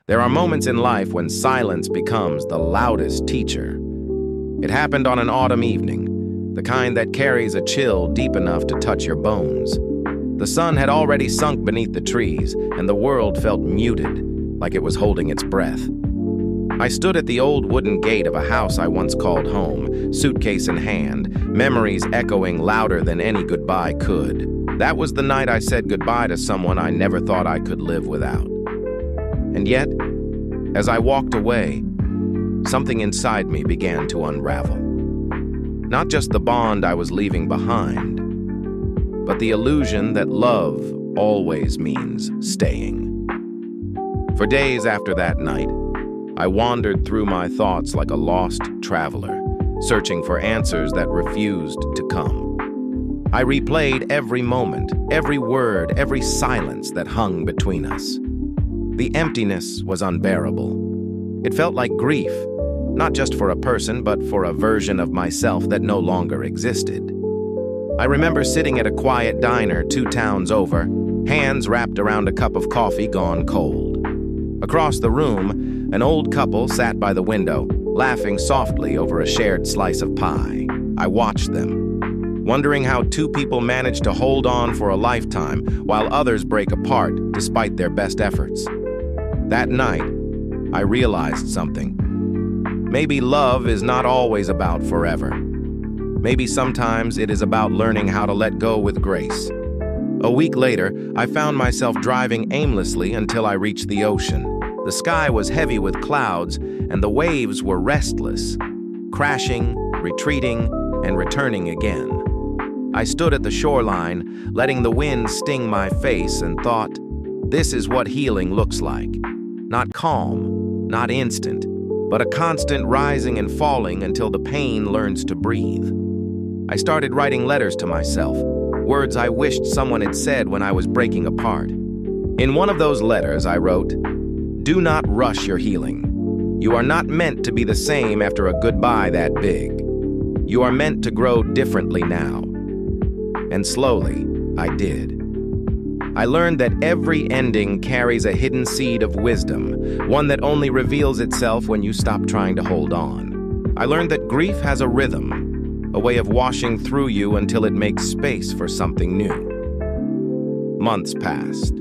There are moments in life when silence becomes the loudest teacher. It happened on an autumn evening, the kind that carries a chill deep enough to touch your bones. The sun had already sunk beneath the trees, and the world felt muted, like it was holding its breath. I stood at the old wooden gate of a house I once called home, suitcase in hand, memories echoing louder than any goodbye could. That was the night I said goodbye to someone I never thought I could live without. And yet, as I walked away, something inside me began to unravel. Not just the bond I was leaving behind, but the illusion that love always means staying. For days after that night, I wandered through my thoughts like a lost traveler, searching for answers that refused to come. I replayed every moment, every word, every silence that hung between us. The emptiness was unbearable. It felt like grief, not just for a person, but for a version of myself that no longer existed. I remember sitting at a quiet diner 2 towns over, hands wrapped around a cup of coffee gone cold. Across the room, an old couple sat by the window, laughing softly over a shared slice of pie. I watched them, wondering how 2 people manage to hold on for a lifetime while others break apart despite their best efforts. That night, I realized something. Maybe love is not always about forever. Maybe sometimes it is about learning how to let go with grace. A week later, I found myself driving aimlessly until I reached the ocean. The sky was heavy with clouds, and the waves were restless, crashing, retreating, and returning again. I stood at the shoreline, letting the wind sting my face, and thought, this is what healing looks like. Not calm, not instant, but a constant rising and falling until the pain learns to breathe. I started writing letters to myself, words I wished someone had said when I was breaking apart. In one of those letters, I wrote, "Do not rush your healing. You are not meant to be the same after a goodbye that big. You are meant to grow differently now." And slowly, I did. I learned that every ending carries a hidden seed of wisdom, one that only reveals itself when you stop trying to hold on. I learned that grief has a rhythm, a way of washing through you until it makes space for something new. Months passed.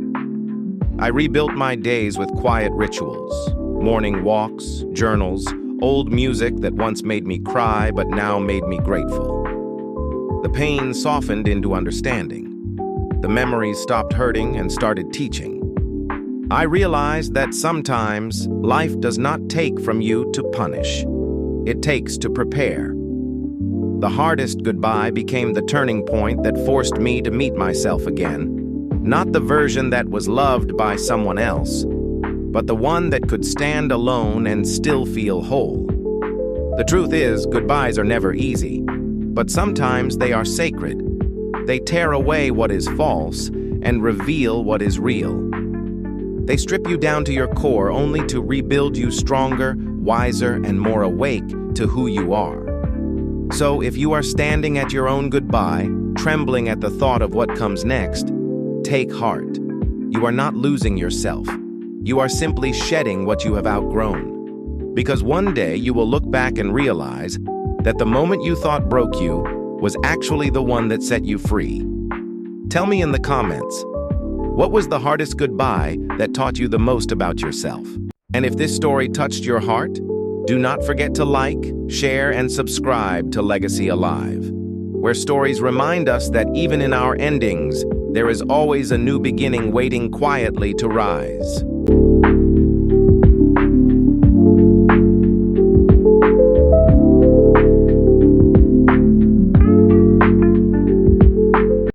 I rebuilt my days with quiet rituals, morning walks, journals, old music that once made me cry but now made me grateful. The pain softened into understanding. The memories stopped hurting and started teaching. I realized that sometimes life does not take from you to punish. It takes to prepare. The hardest goodbye became the turning point that forced me to meet myself again. Not the version that was loved by someone else, but the one that could stand alone and still feel whole. The truth is, goodbyes are never easy, but sometimes they are sacred. They tear away what is false and reveal what is real. They strip you down to your core only to rebuild you stronger, wiser, and more awake to who you are. So if you are standing at your own goodbye, trembling at the thought of what comes next, take heart. You are not losing yourself. You are simply shedding what you have outgrown. Because one day you will look back and realize that the moment you thought broke you was actually the one that set you free. Tell me in the comments, what was the hardest goodbye that taught you the most about yourself? And if this story touched your heart, do not forget to like, share, and subscribe to Legacy Alive, where stories remind us that even in our endings, there is always a new beginning waiting quietly to rise.